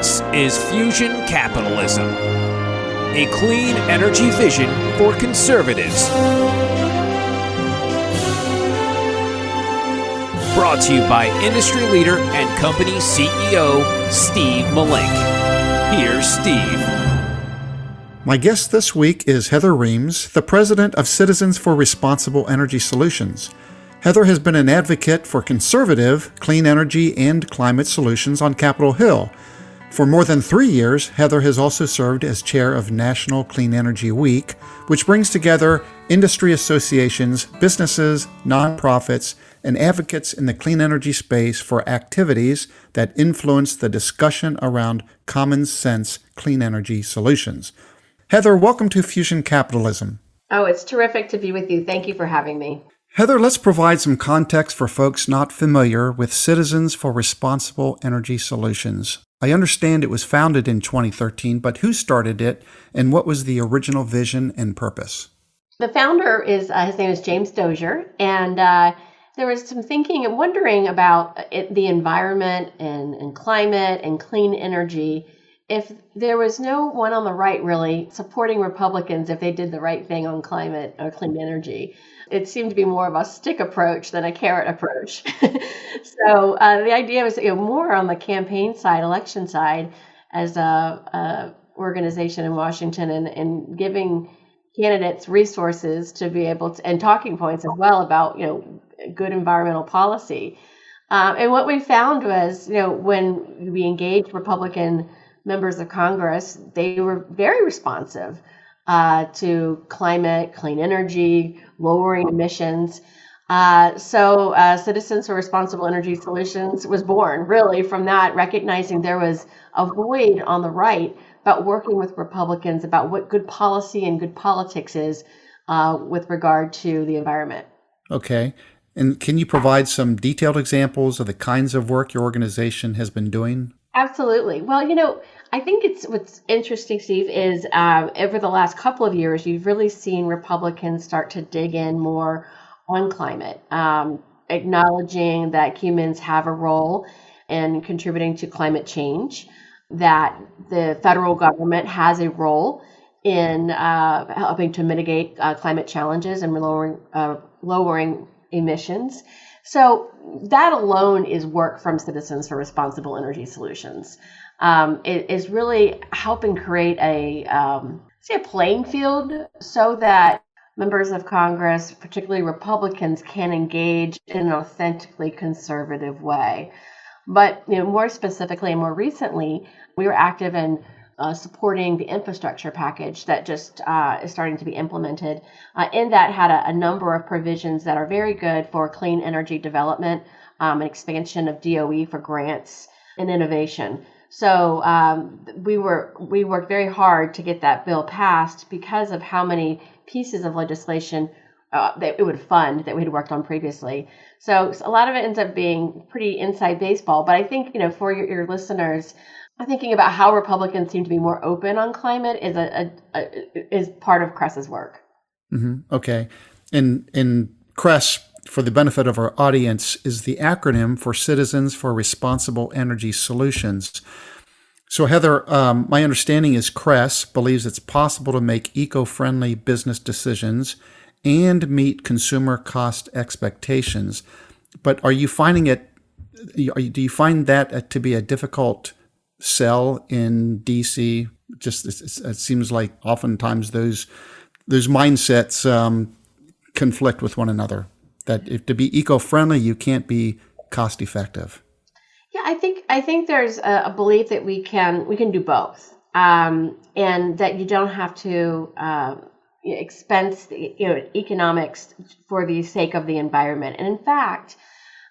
This is Fusion Capitalism, a clean energy vision for conservatives. Brought to you by industry leader and company CEO, Steve Malink. Here's Steve. My guest this week is Heather Reams, the president of Citizens for Responsible Energy Solutions. Heather has been an advocate for conservative, clean energy, and climate solutions on Capitol Hill. For more than 3 years, Heather has also served as chair of National Clean Energy Week, which brings together industry associations, businesses, nonprofits, and advocates in the clean energy space for activities that influence the discussion around common sense clean energy solutions. Heather, welcome to Fusion Capitalism. Oh, it's terrific to be with you. Thank you for having me. Heather, let's provide some context for folks not familiar with Citizens for Responsible Energy Solutions. I understand it was founded in 2013, but who started it and what was the original vision and purpose? The founder his name is James Dozier, and there was some thinking and wondering about the environment and climate and clean energy. If there was no one on the right really supporting Republicans if they did the right thing on climate or clean energy, it seemed to be more of a stick approach than a carrot approach. So the idea was more on the campaign side, election side, as a organization in Washington, and giving candidates resources to be able to, and talking points as well about good environmental policy. And what we found was when we engaged Republican members of Congress, they were very responsive to climate, clean energy, lowering emissions. So Citizens for Responsible Energy Solutions was born really from that, recognizing there was a void on the right about working with Republicans about what good policy and good politics is with regard to the environment. Okay. And can you provide some detailed examples of the kinds of work your organization has been doing? Absolutely. Well, I think what's interesting, Steve, is over the last couple of years, you've really seen Republicans start to dig in more on climate, acknowledging that humans have a role in contributing to climate change, that the federal government has a role in helping to mitigate climate challenges and lowering emissions. So that alone is work from Citizens for Responsible Energy Solutions. It is really helping create a playing field so that members of Congress, particularly Republicans, can engage in an authentically conservative way. But more specifically and more recently, we were active in supporting the infrastructure package that just is starting to be implemented. In that had a number of provisions that are very good for clean energy development, and expansion of DOE for grants and innovation. So we worked very hard to get that bill passed because of how many pieces of legislation that it would fund that we had worked on previously. So a lot of it ends up being pretty inside baseball. But I think for your listeners, thinking about how Republicans seem to be more open on climate is part of CRESS's work. Mm-hmm. Okay. And CRESS, for the benefit of our audience, is the acronym for Citizens for Responsible Energy Solutions. So Heather, my understanding is CRESS believes it's possible to make eco-friendly business decisions and meet consumer cost expectations. But do you find that to be a difficult sell in DC? It seems like oftentimes those mindsets conflict with one another. That if to be eco-friendly, you can't be cost-effective. Yeah, I think there's a belief that we can do both, and that you don't have to expense economics for the sake of the environment. And in fact,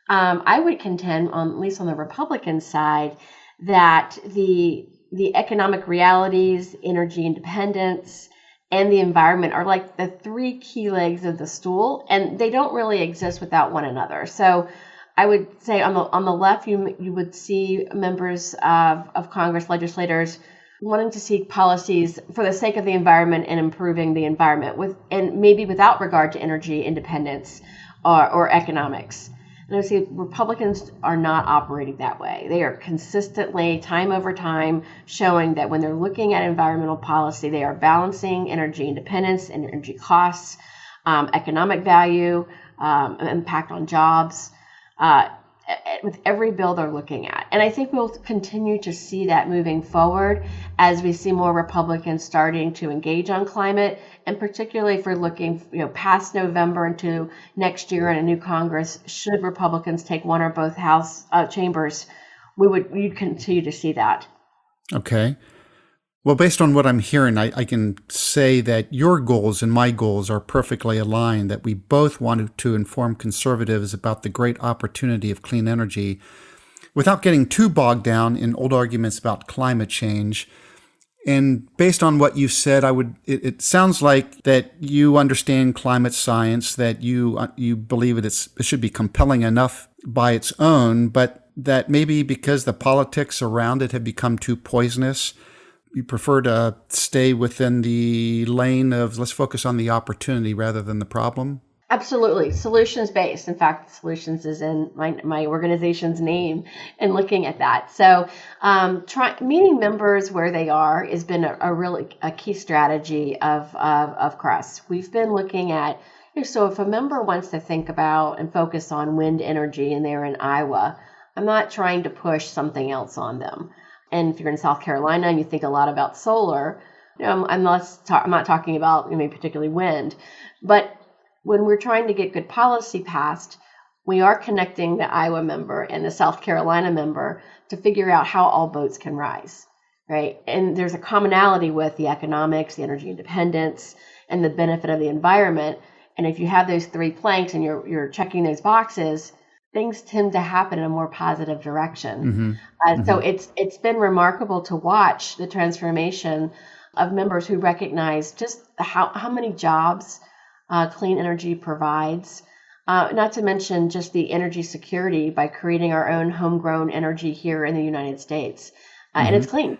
I would contend, at least on the Republican side, that the economic realities, energy independence, and the environment are like the three key legs of the stool, and they don't really exist without one another. So I would say on the left, you would see members of Congress, legislators, wanting to see policies for the sake of the environment and improving the environment and maybe without regard to energy independence or economics. And I see Republicans are not operating that way. They are consistently, time over time, showing that when they're looking at environmental policy, they are balancing energy independence and energy costs, economic value, impact on jobs, with every bill they're looking at. And I think we'll continue to see that moving forward as we see more Republicans starting to engage on climate, and particularly if we're looking, past November into next year in a new Congress. Should Republicans take one or both House chambers, we'd continue to see that. Okay. Well, based on what I'm hearing, I can say that your goals and my goals are perfectly aligned, that we both want to inform conservatives about the great opportunity of clean energy without getting too bogged down in old arguments about climate change. And based on what you said, it sounds like that you understand climate science, that you believe it should be compelling enough by its own, but that maybe because the politics around it have become too poisonous, you prefer to stay within the lane of let's focus on the opportunity rather than the problem? Absolutely. Solutions based. In fact, solutions is in my organization's name, and looking at that. So meeting members where they are has been a really key strategy of CRESS. We've been looking at, so if a member wants to think about and focus on wind energy and they're in Iowa, I'm not trying to push something else on them. And if you're in South Carolina and you think a lot about solar, I'm not talking about particularly wind. But when we're trying to get good policy passed, we are connecting the Iowa member and the South Carolina member to figure out how all boats can rise, right? And there's a commonality with the economics, the energy independence, and the benefit of the environment. And if you have those three planks and you're checking those boxes, things tend to happen in a more positive direction. So it's been remarkable to watch the transformation of members who recognize just how many jobs clean energy provides, not to mention just the energy security by creating our own homegrown energy here in the United States. And it's clean.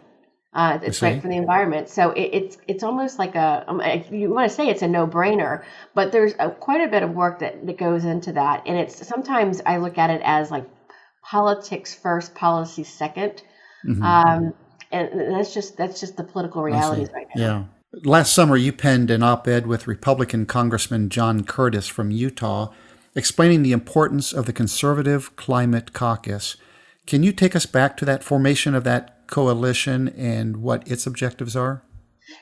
It's great for the environment. So it's almost like you want to say it's a no-brainer, but there's quite a bit of work that goes into that. And it's sometimes I look at it as like politics first, policy second. And that's just the political realities right now. Yeah. Last summer, you penned an op-ed with Republican Congressman John Curtis from Utah, explaining the importance of the Conservative Climate Caucus. Can you take us back to that formation of that coalition and what its objectives are?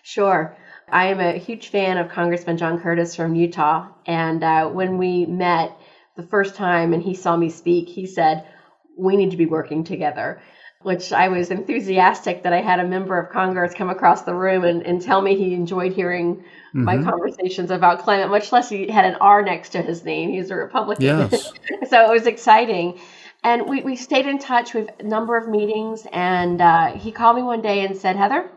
Sure. I am a huge fan of Congressman John Curtis from Utah. And when we met the first time and he saw me speak, he said, we need to be working together, which I was enthusiastic that I had a member of Congress come across the room and tell me he enjoyed hearing my conversations about climate, much less he had an R next to his name. He's a Republican. Yes. So it was exciting. And we stayed in touch with a number of meetings, and he called me one day and said, Heather,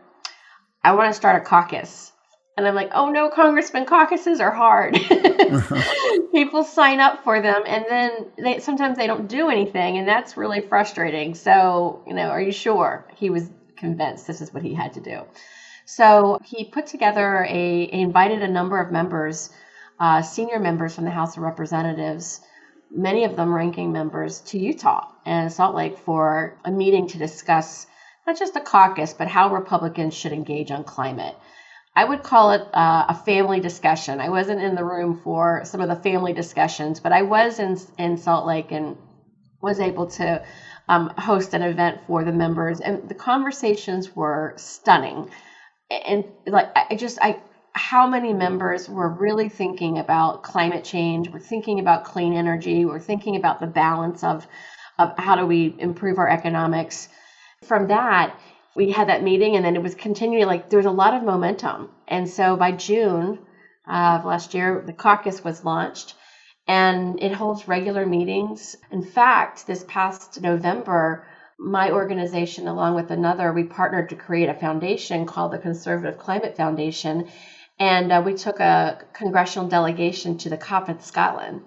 I want to start a caucus. And I'm like, oh no, Congressman, caucuses are hard. People sign up for them, and then sometimes they don't do anything, and that's really frustrating. So, are you sure? He was convinced this is what he had to do. So he put together he invited a number of members, senior members from the House of Representatives, many of them ranking members, to Utah and Salt Lake for a meeting to discuss not just a caucus, but how Republicans should engage on climate. I would call it a family discussion. I wasn't in the room for some of the family discussions, but I was in Salt Lake and was able to host an event for the members. And the conversations were stunning. And how many members were really thinking about climate change, we're thinking about clean energy, we're thinking about the balance of how do we improve our economics. From that, we had that meeting, and then it was continuing, there was a lot of momentum. And so by June of last year, the caucus was launched, and it holds regular meetings. In fact, this past November, my organization, along with another, we partnered to create a foundation called the Conservative Climate Foundation. And we took a congressional delegation to the COP in Scotland.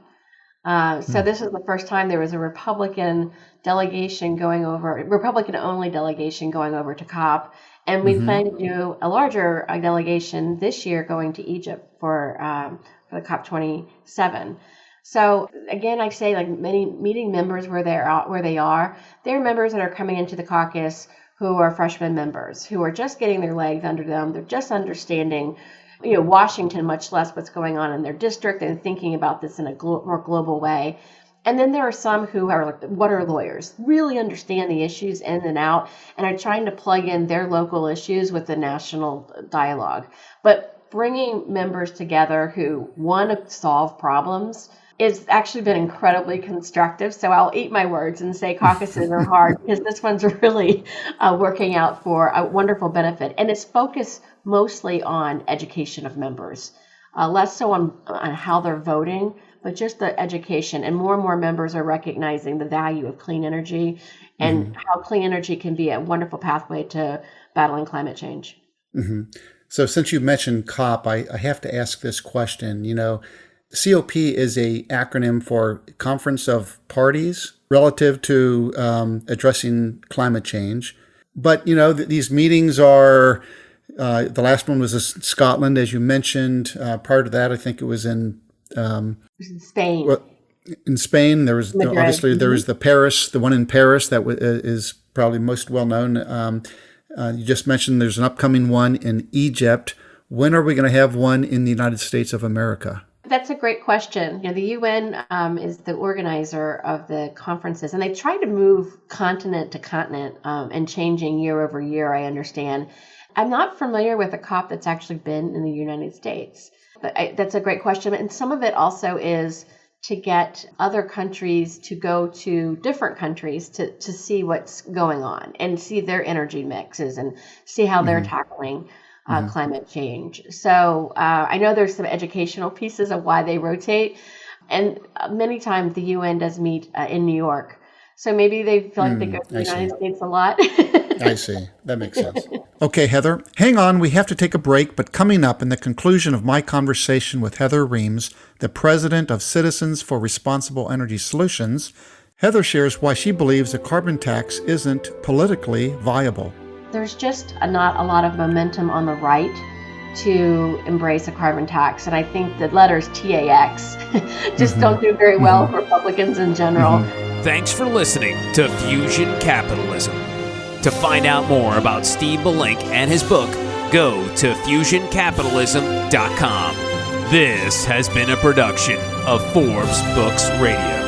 So this is the first time there was a Republican delegation Republican-only delegation going over to COP. And we plan to do a larger delegation this year going to Egypt for the COP27. So again, I say like many meeting members where they are, they're members that are coming into the caucus who are freshman members, who are just getting their legs under them. They're just understanding, Washington, much less what's going on in their district, and thinking about this in a more global way. And then there are some who are like water lawyers, really understand the issues in and out, and are trying to plug in their local issues with the national dialogue. But bringing members together who want to solve problems it's actually been incredibly constructive. So I'll eat my words and say caucuses are hard because this one's really working out for a wonderful benefit. And it's focused mostly on education of members, less so on how they're voting, but just the education. And more members are recognizing the value of clean energy and how clean energy can be a wonderful pathway to battling climate change. Mm-hmm. So since you mentioned COP, I have to ask this question. COP is a acronym for Conference of Parties relative to addressing climate change. But, these meetings are, the last one was in Scotland, as you mentioned. Prior to that, I think it was in Spain. Well, in Spain, there was obviously there was the one in Paris that is probably most well known. You just mentioned there's an upcoming one in Egypt. When are we going to have one in the United States of America? That's a great question. The UN is the organizer of the conferences, and they try to move continent to continent and changing year over year, I understand. I'm not familiar with a COP that's actually been in the United States. But that's a great question. And some of it also is to get other countries to go to different countries to see what's going on and see their energy mixes and see how they're tackling climate change. So I know there's some educational pieces of why they rotate. And many times the UN does meet in New York. So maybe they feel like they go to the United States a lot. I see. That makes sense. Okay, Heather, hang on. We have to take a break, but coming up in the conclusion of my conversation with Heather Reams, the president of Citizens for Responsible Energy Solutions, Heather shares why she believes a carbon tax isn't politically viable. There's just not a lot of momentum on the right to embrace a carbon tax. And I think the letters TAX just don't do very well for Republicans in general. Thanks for listening to Fusion Capitalism. To find out more about Steve Malink and his book, go to fusioncapitalism.com. This has been a production of Forbes Books Radio.